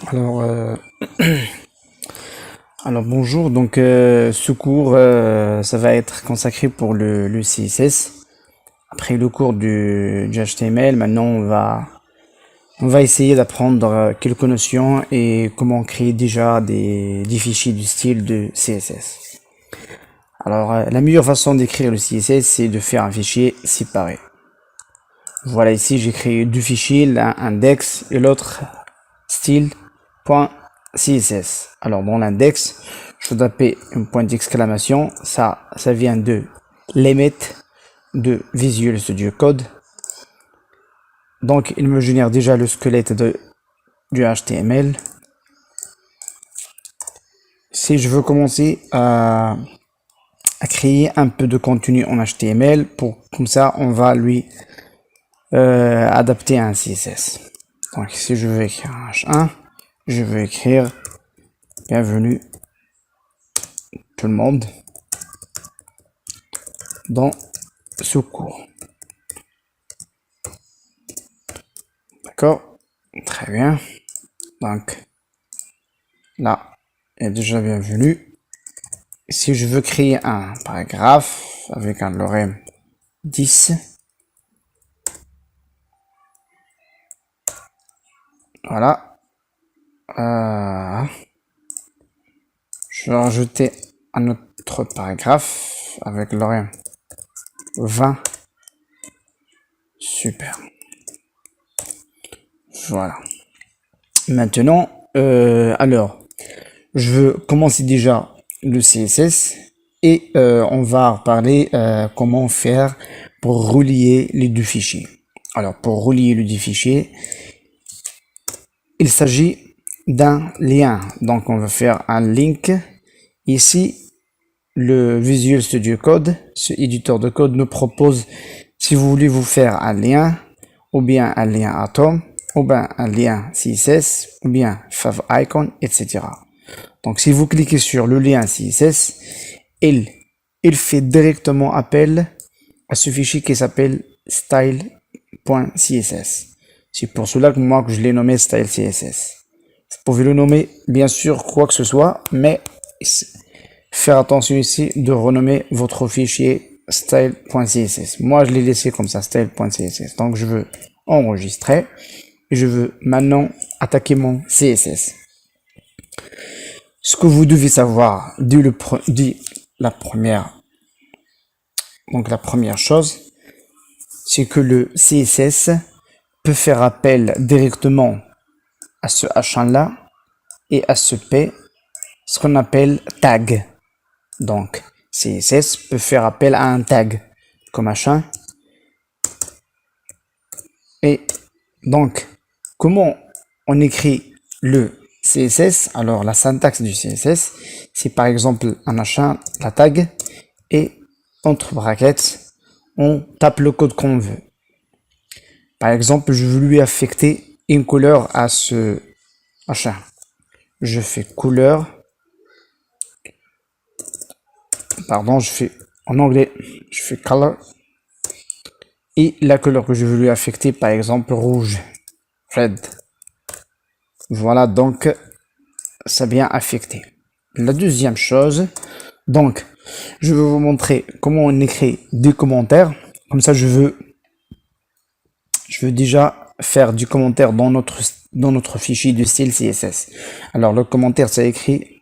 Alors, euh, alors bonjour, donc ce cours, ça va être consacré pour le CSS. Après le cours du HTML, maintenant on va essayer d'apprendre quelques notions et comment créer déjà des fichiers du style de CSS. Alors la meilleure façon d'écrire le CSS, c'est de faire un fichier séparé. Voilà, ici j'ai créé deux fichiers, l'un index et l'autre style.css. Alors dans l'index, je vais taper un point d'exclamation, ça vient de limit de Visual Studio Code. Donc il me génère déjà le squelette du HTML. Si je veux commencer à créer un peu de contenu en HTML, comme ça on va lui adapter à un CSS. Donc si je veux écrire un H1, je veux écrire bienvenue tout le monde dans ce cours. D'accord? Très bien. Donc là, il est déjà bienvenue. Si je veux créer un paragraphe avec un lorem 10, voilà. Je vais rajouter un autre paragraphe avec lorem 20. Super. Voilà. Maintenant, alors, je veux commencer déjà le CSS et on va parler comment faire pour relier les deux fichiers. Alors, pour relier les deux fichiers, il s'agit d'un lien. Donc, on va faire un link. Ici, le Visual Studio Code, ce éditeur de code nous propose, si vous voulez vous faire un lien, ou bien un lien Atom, ou bien un lien CSS, ou bien favicon, etc. Donc, si vous cliquez sur le lien CSS, il fait directement appel à ce fichier qui s'appelle style.css. C'est pour cela que moi, je l'ai nommé style CSS. Vous pouvez le nommer, bien sûr, quoi que ce soit, mais faire attention ici de renommer votre fichier style.css. Moi, je l'ai laissé comme ça, style.css. Donc, je veux enregistrer et je veux maintenant attaquer mon CSS. Ce que vous devez savoir dès la première chose, c'est que le CSS peut faire appel directement à ce H1 là et à ce P, ce qu'on appelle tag. Donc, CSS peut faire appel à un tag comme H1. Et donc, comment on écrit le CSS? Alors, la syntaxe du CSS, c'est par exemple un H1, la tag, et entre brackets, on tape le code qu'on veut. Par exemple, je veux lui affecter une couleur à ce H1. Je fais couleur. Pardon, je fais en anglais, je fais color. Et la couleur que je veux lui affecter, par exemple, rouge, red. Voilà, donc, ça vient affecter. La deuxième chose, donc, je vais vous montrer comment on écrit des commentaires. Comme ça, je veux déjà faire du commentaire dans notre fichier de style CSS. Alors, le commentaire, c'est écrit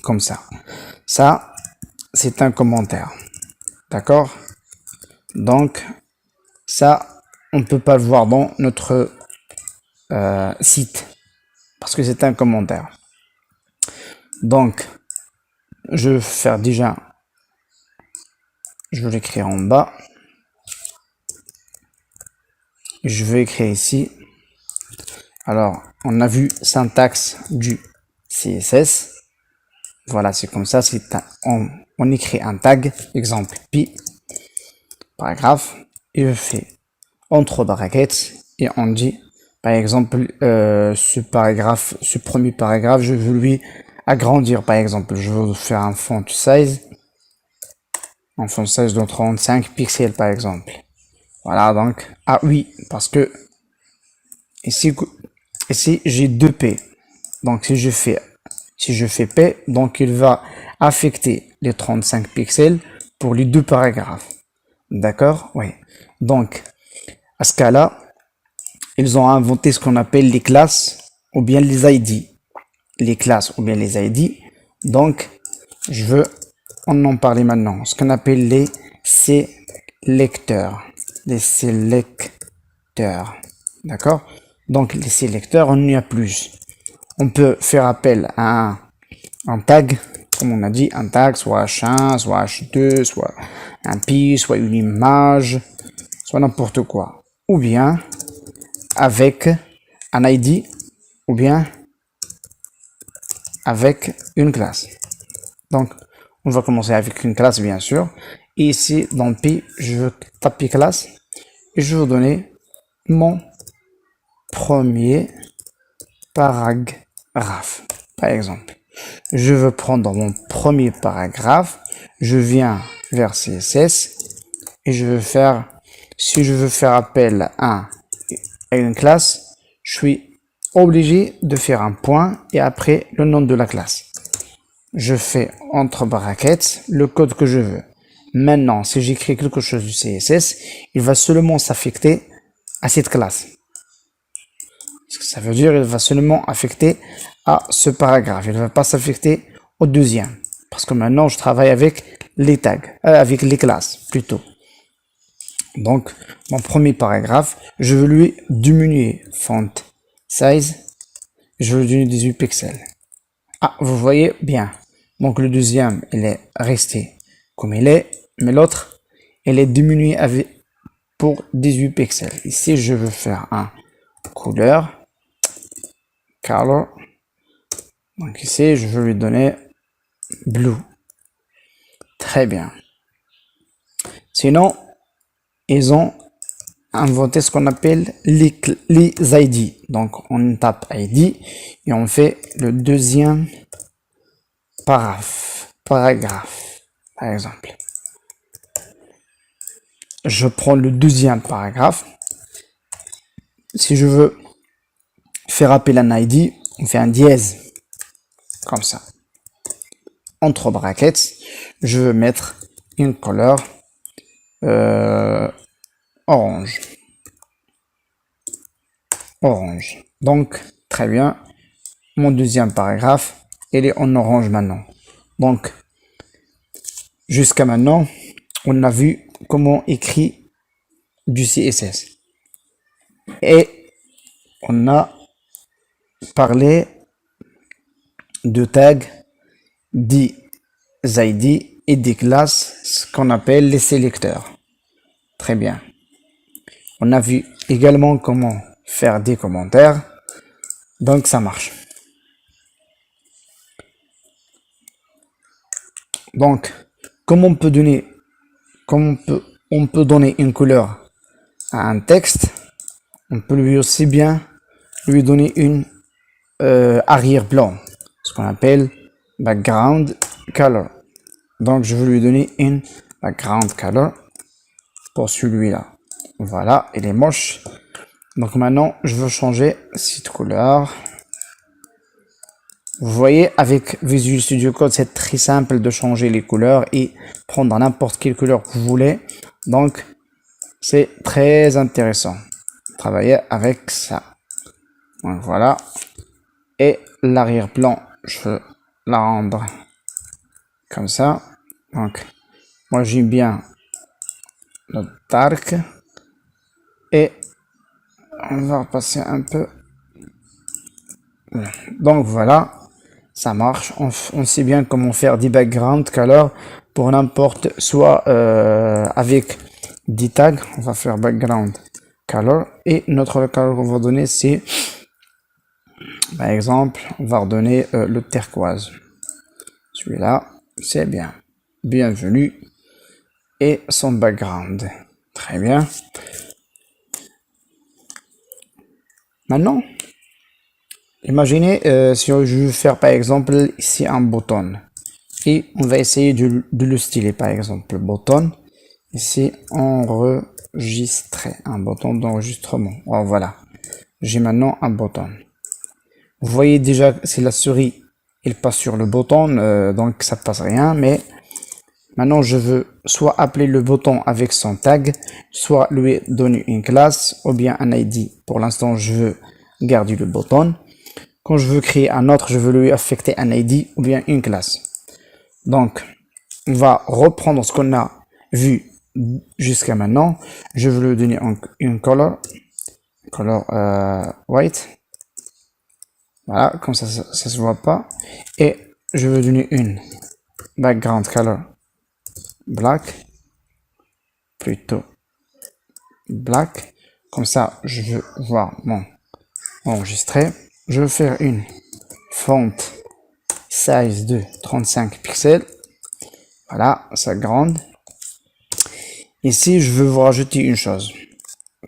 comme ça. Ça, c'est un commentaire. D'accord? Donc, ça, on ne peut pas le voir dans notre site parce que c'est un commentaire. Donc, je vais faire déjà, je vais l'écrire en bas. Je vais écrire ici. Alors, on a vu syntaxe du CSS. Voilà, c'est comme ça. On écrit un tag, exemple pi, paragraphe, et je fais entre brackets et on dit, par exemple, ce premier paragraphe, je veux lui agrandir, par exemple, je veux faire un font size de 35 pixels, par exemple. Voilà, donc, ah oui, parce que ici j'ai 2P. Donc si je fais P, donc il va affecter les 35 pixels pour les deux paragraphes. D'accord? Oui. Donc, à ce cas-là, ils ont inventé ce qu'on appelle les classes ou bien les ID. Les classes ou bien les ID. Donc, je veux en parler maintenant. Ce qu'on appelle les sélecteurs. Les sélecteurs. D'accord? Donc, les sélecteurs, on y a plus. On peut faire appel à un tag, comme on a dit, un tag, soit H1, soit H2, soit un pi, soit une image, soit n'importe quoi. Ou bien avec un ID, ou bien avec une classe. Donc, on va commencer avec une classe, bien sûr. Et ici, dans pi, je veux taper classe et je veux donner mon premier paragraphe, par exemple. Je veux prendre mon premier paragraphe, je viens vers CSS et je veux faire, si je veux faire appel à une classe, je suis obligé de faire un point et après le nom de la classe. Je fais entre brackets le code que je veux. Maintenant, si j'écris quelque chose du CSS, il va seulement s'affecter à cette classe. Ça veut dire qu'il va seulement affecter à ce paragraphe. Il ne va pas s'affecter au deuxième. Parce que maintenant, je travaille avec les tags, avec les classes plutôt. Donc, mon premier paragraphe, je veux lui diminuer font size. Je veux lui donner 18 pixels. Ah, vous voyez bien. Donc, le deuxième, il est resté comme il est. Mais l'autre, il est diminué pour 18 pixels. Ici, je veux faire un couleur. Color. Donc ici, je veux lui donner blue. Très bien. Sinon, ils ont inventé ce qu'on appelle les ID. Donc, on tape ID et on fait le deuxième paragraphe, par exemple. Je prends le deuxième paragraphe. Si je veux faire appel à un ID, on fait un dièse. Comme ça. Entre brackets, je veux mettre une couleur orange. Orange. Donc, très bien. Mon deuxième paragraphe, il est en orange maintenant. Donc, jusqu'à maintenant, on a vu comment écrire du CSS. Et on a parlé de tags, des ID et des classes, ce qu'on appelle les sélecteurs. Très bien. On a vu également comment faire des commentaires. Donc, ça marche. Donc, comment on peut donner une couleur à un texte, on peut lui aussi bien lui donner une arrière-plan, ce qu'on appelle background color. Donc, je veux lui donner une background color pour celui-là. Voilà, il est moche. Donc maintenant, je veux changer cette couleur. Vous voyez, avec Visual Studio Code, c'est très simple de changer les couleurs et prendre n'importe quelle couleur que vous voulez. Donc, c'est très intéressant. Travailler avec ça. Donc voilà. Et l'arrière-plan, je veux la rendre comme ça. Donc, moi j'aime bien le dark. Et on va repasser un peu. Donc voilà, ça marche. On sait bien comment faire des background color pour n'importe, soit avec des tags. On va faire background color et notre color qu'on va donner, c'est par exemple, on va redonner le turquoise. Celui-là, c'est bien. Bienvenue. Et son background. Très bien. Maintenant, imaginez si je veux faire par exemple ici un bouton. Et on va essayer de le styler par exemple. Bouton. Ici, enregistrer. Un bouton d'enregistrement. Oh, voilà. J'ai maintenant un bouton. Vous voyez déjà, si la souris, elle passe sur le bouton, donc ça passe rien, mais maintenant je veux soit appeler le bouton avec son tag, soit lui donner une classe, ou bien un ID. Pour l'instant, je veux garder le bouton. Quand je veux créer un autre, je veux lui affecter un ID ou bien une classe. Donc, on va reprendre ce qu'on a vu jusqu'à maintenant. Je veux lui donner une color white. Voilà, comme ça se voit pas. Et je veux donner une background color black, plutôt black. Comme ça, je veux voir mon enregistré. Je veux faire une font size de 35 pixels. Voilà, ça grande. Ici, je veux vous rajouter une chose.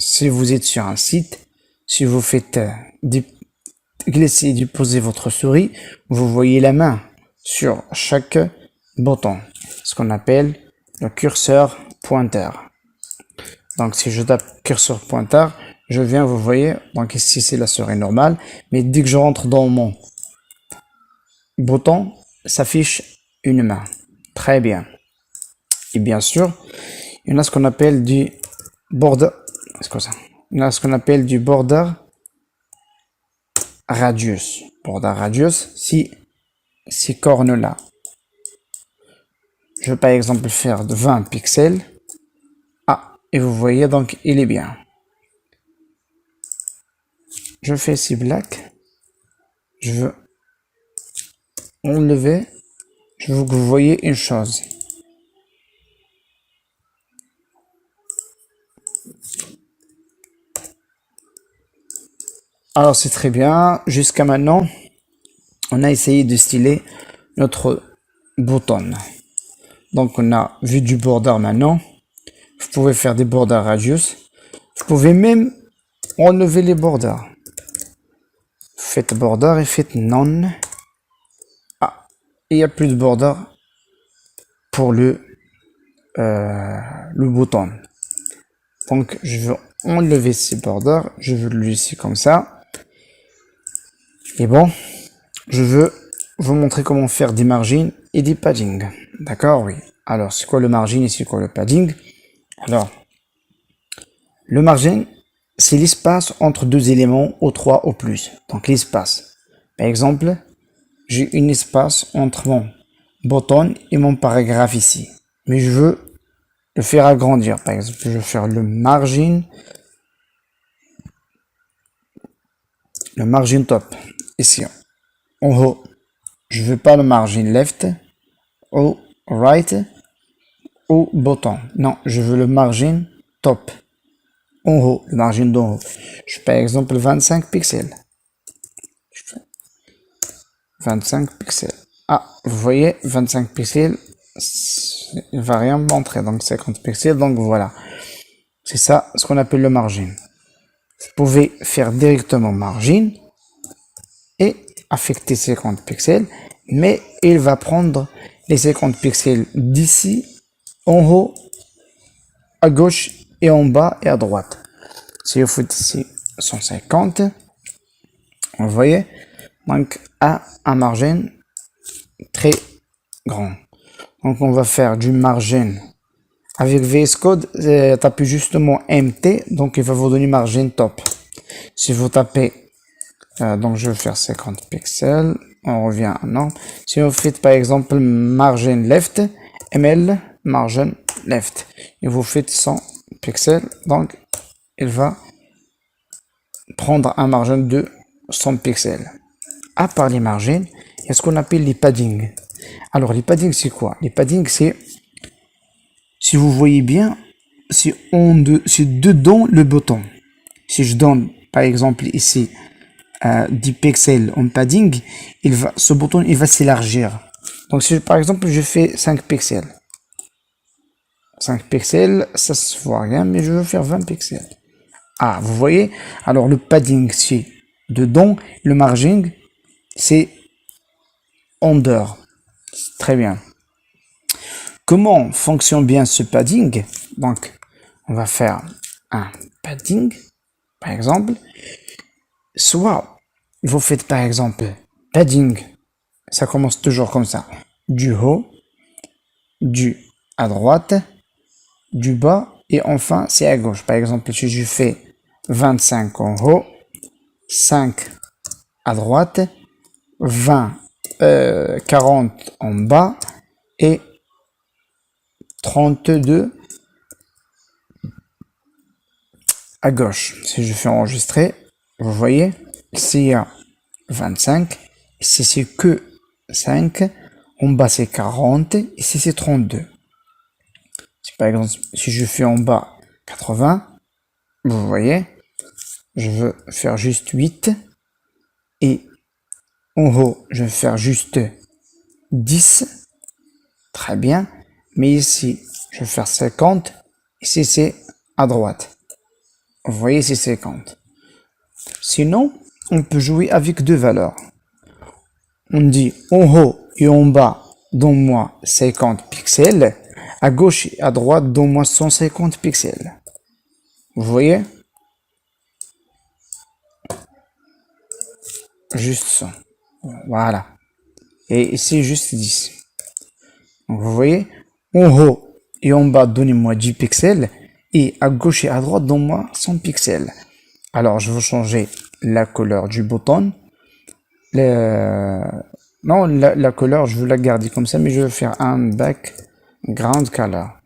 Si vous êtes sur un site, si vous faites glisser et déposer votre souris, vous voyez la main sur chaque bouton, ce qu'on appelle le curseur pointeur. Donc si je tape curseur pointeur, je viens, vous voyez, donc ici c'est la souris normale, mais dès que je rentre dans mon bouton, s'affiche une main. Très bien. Et bien sûr, il y en a ce qu'on appelle du border, il y en a ce qu'on appelle du border radius. Border radius, si ces cornes-là, je vais par exemple faire de 20 pixels. Ah, et vous voyez, donc il est bien. Je fais ici black. Je veux enlever. Je veux que vous voyez une chose. Alors c'est très bien. Jusqu'à maintenant, on a essayé de styler notre bouton. Donc on a vu du border maintenant. Vous pouvez faire des borders radius. Vous pouvez même enlever les borders. Faites border et faites non. Ah, il n'y a plus de border pour le bouton. Donc je veux enlever ces borders. Je veux le laisser comme ça. Et bon, je veux vous montrer comment faire des margines et des padding. D'accord, oui. Alors, c'est quoi le margin et c'est quoi le padding? Alors, le margin, c'est l'espace entre deux éléments ou trois ou plus. Donc, l'espace. Par exemple, j'ai un espace entre mon bouton et mon paragraphe ici. Mais je veux le faire agrandir. Par exemple, je veux faire le margin top. Ici, en haut. Je veux pas le margin left ou right ou bottom. Non, je veux le margin top. En haut, le margin d'en haut. Je fais par exemple 25 pixels. 25 pixels. Ah, vous voyez, 25 pixels, il va rien montrer. Donc 50 pixels, donc voilà. C'est ça ce qu'on appelle le margin. Vous pouvez faire directement margin et affecter 50 pixels, mais il va prendre les 50 pixels d'ici, en haut, à gauche et en bas et à droite. Si vous faites ici 150, vous voyez, donc à un margin très grand. Donc on va faire du margin avec VS Code, tapez justement MT, donc il va vous donner margin top. Si vous tapez, donc je vais faire 50 pixels, on revient à norme. Si vous faites par exemple margin left, ML margin left, et vous faites 100 pixels, donc il va prendre un margin de 100 pixels. À part les margins, il y a ce qu'on appelle les paddings. Alors les paddings c'est quoi? Les paddings c'est, si vous voyez bien, c'est dedans le bouton. Si je donne par exemple ici 10 pixels en padding, ce bouton il va s'élargir. Donc si par exemple je fais 5 pixels, 5 pixels, ça se voit rien, mais je veux faire 20 pixels. Ah, vous voyez? Alors le padding c'est dedans, le margin c'est under. Très bien. Comment fonctionne bien ce padding? Donc, on va faire un padding, par exemple. Soit Vous faites par exemple padding. Ça commence toujours comme ça. Du haut, du à droite, du bas et enfin c'est à gauche. Par exemple, si je fais 25 en haut, 5 à droite, 20, 40 en bas et 32 à gauche. Si je fais enregistrer, vous voyez, ici il y a 25, ici c'est que 5, en bas c'est 40, ici c'est 32. Si par exemple, si je fais en bas 80, vous voyez, je veux faire juste 8 et en haut, je vais faire juste 10. Très bien. Mais ici, je vais faire 50. Ici, c'est à droite. Vous voyez, c'est 50. Sinon, on peut jouer avec deux valeurs. On dit en haut et en bas, donne-moi 50 pixels. À gauche et à droite, donne-moi 150 pixels. Vous voyez? Juste ça. Voilà. Et ici, juste 10. Donc, vous voyez? En haut et en bas, donnez-moi 10 pixels. Et à gauche et à droite, donnez-moi 100 pixels. Alors, je vais changer la couleur du bouton. Non, la couleur, je veux la garder comme ça, mais je vais faire un background color.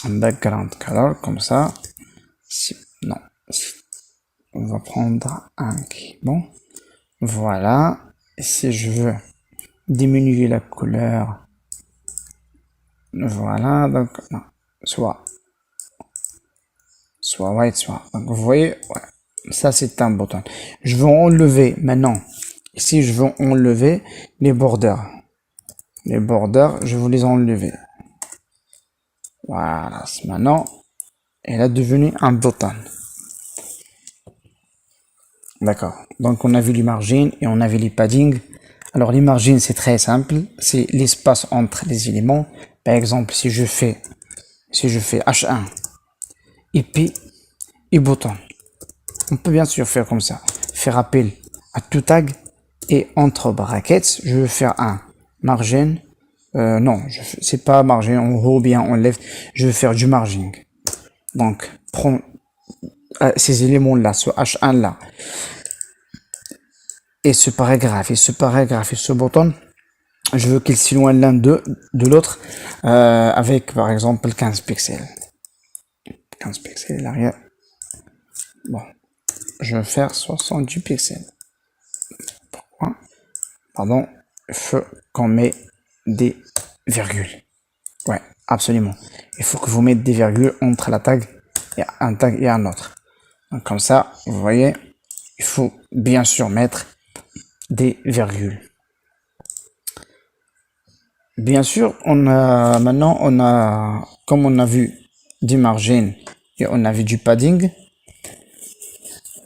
Un background color, comme ça. Non. On va prendre un qui est bon. Voilà. Et si je veux diminuer la couleur, voilà. Donc, non. Soit white, soit. Donc, vous voyez, ouais. Ça, c'est un bouton. Je veux enlever maintenant. Ici, je veux enlever les borders. Les borders, je veux les enlever. Voilà. Maintenant, elle a devenu un bouton. D'accord. Donc, on a vu les margines et on a vu les paddings. Alors, les margines, c'est très simple. C'est l'espace entre les éléments. Par exemple, si je fais H1 et P et bouton. On peut bien sûr faire comme ça. Faire appel à tout tag et entre brackets, je vais faire un margin. Non, c'est pas margin en haut ou bien en left. Je vais faire du margin. Donc, prends ces éléments-là, ce H1 là, et ce paragraphe, et ce paragraphe, et ce bouton, je veux qu'ils s'éloignent l'un de l'autre avec par exemple 15 pixels. 15 pixels l'arrière. Bon, je vais faire 70 pixels. Pourquoi? Pardon, il faut qu'on met des virgules. Ouais, absolument. Il faut que vous mettez des virgules entre la tag et un tag et un autre. Donc, comme ça, vous voyez, il faut bien sûr mettre des virgules. Bien sûr, maintenant, comme on a vu du margin et on a vu du padding,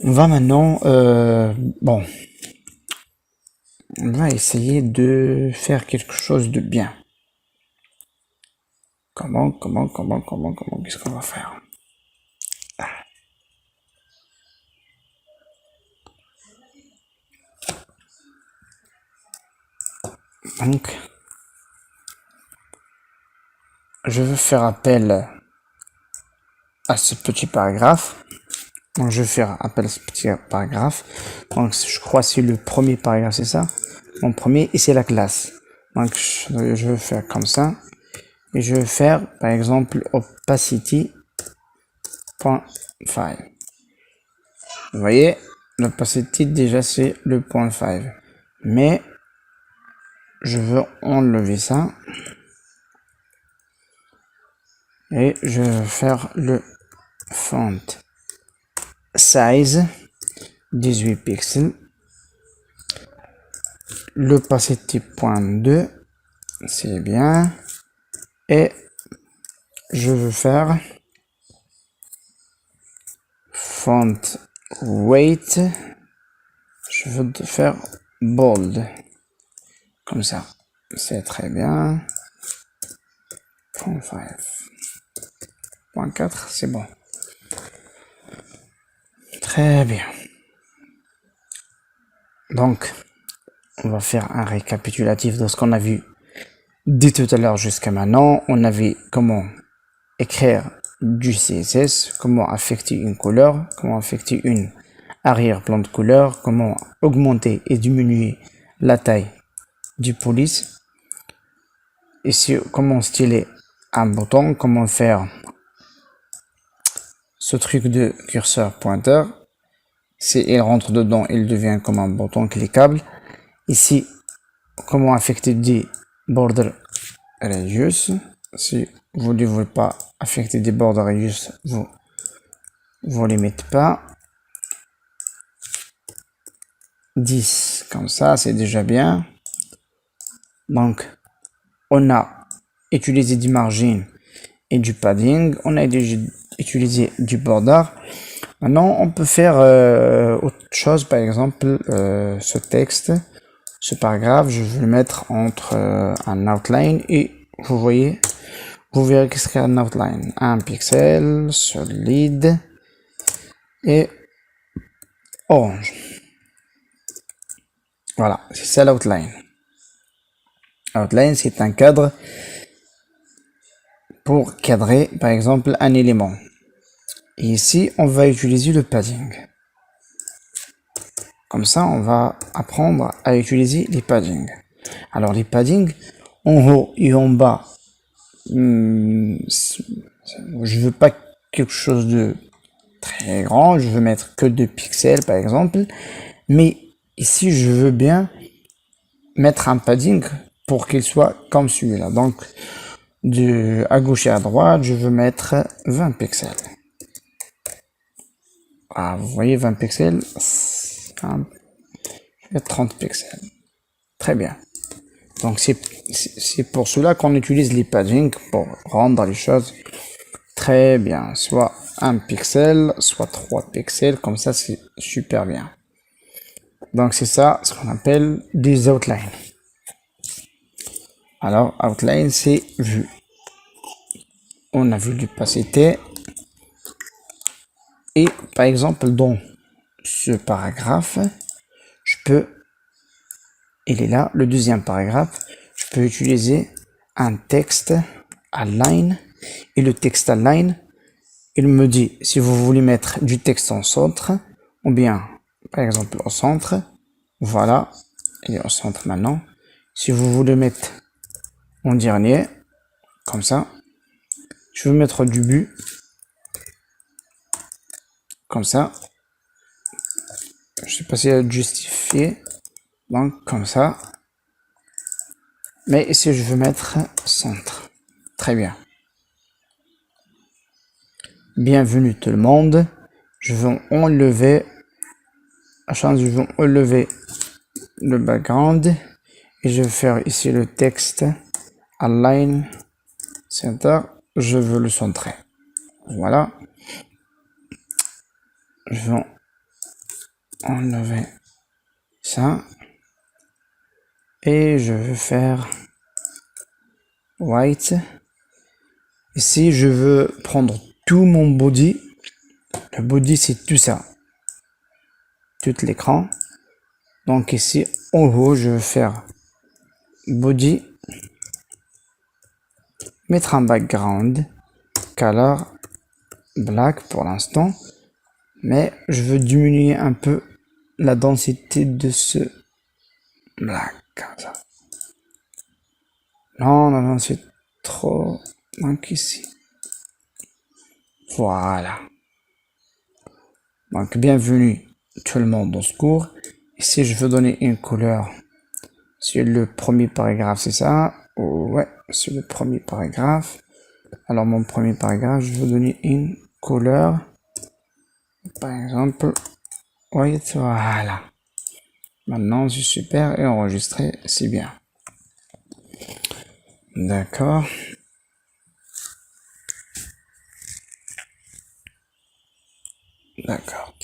on va maintenant, bon, on va essayer de faire quelque chose de bien. Comment, qu'est-ce qu'on va faire? Donc, je veux faire appel à ce petit paragraphe. Donc, je vais faire appel à ce petit paragraphe. Donc, je crois que c'est le premier paragraphe, c'est ça? Mon premier, et c'est la classe. Donc, je vais faire comme ça. Et je vais faire, par exemple, opacity.5. Vous voyez, l'opacity, déjà, c'est le point 5. Mais, je veux enlever ça. Et je vais faire le font size 18 pixels. L'opacity.2, c'est bien. Et je veux faire font weight. Je veux faire bold. Comme ça. C'est très bien. Point 5. Point 4, c'est bon. Très bien. Donc, on va faire un récapitulatif de ce qu'on a vu dès tout à l'heure jusqu'à maintenant. On a vu comment écrire du CSS, comment affecter une couleur, comment affecter une arrière-plan de couleur, comment augmenter et diminuer la taille du police. Ici, comment styler un bouton, comment faire ce truc de curseur pointeur. Si il rentre dedans, il devient comme un bouton cliquable. Ici, comment affecter des border radius. Si vous ne voulez pas affecter des border radius, vous les mettez pas. 10 comme ça, c'est déjà bien. Donc, on a utilisé du margin et du padding. On a déjà utilisé du border. Maintenant, on peut faire autre chose, par exemple, ce texte, ce paragraphe, je vais le mettre entre un outline et vous voyez, vous verrez qu'est-ce qu'un outline. Un pixel, solide et orange. Voilà, c'est ça l'outline. Outline, c'est un cadre pour cadrer, par exemple, un élément. Et ici, on va utiliser le padding. Comme ça, on va apprendre à utiliser les paddings. Alors, les paddings, en haut et en bas, je veux pas quelque chose de très grand, je veux mettre que 2 pixels, par exemple. Mais ici, je veux bien mettre un padding pour qu'il soit comme celui-là. Donc, à gauche et à droite, je veux mettre 20 pixels. Ah, vous voyez, 20 pixels, je vais 30 pixels. Très bien. Donc, c'est pour cela qu'on utilise les paddings pour rendre les choses très bien. Soit 1 pixel, soit 3 pixels, comme ça, c'est super bien. Donc, c'est ça ce qu'on appelle des outlines. Alors, outline, c'est vu. On a vu l'opacité. Et par exemple, dans ce paragraphe, je peux, il est là, le deuxième paragraphe, je peux utiliser un texte align. Et le texte align, il me dit si vous voulez mettre du texte en centre, ou bien, par exemple, au centre. Voilà, il est au centre maintenant. Si vous voulez mettre en dernier, comme ça, je veux mettre du but, comme ça. Je sais pas si elle justifier, donc comme ça. Mais ici, je veux mettre centre. Très bien. Bienvenue tout le monde. Je vais enlever, je vais enlever le background et je vais faire ici le texte align center. Je veux le centrer. Voilà. Je vais enlever ça et je veux faire white. Ici, je veux prendre tout mon body. Le body, c'est tout ça. Tout l'écran. Donc ici, en haut, je veux faire body. Mettre un background. Color black pour l'instant. Mais je veux diminuer un peu la densité de ce black. Comme ça. Non, non, non, c'est trop. Donc ici. Voilà. Donc bienvenue tout le monde dans ce cours. Ici, je veux donner une couleur sur le premier paragraphe, c'est ça? Ouais, sur le premier paragraphe. Alors mon premier paragraphe, je veux donner une couleur. Par exemple, white, voilà. Maintenant, c'est super et enregistré, c'est bien. D'accord. D'accord.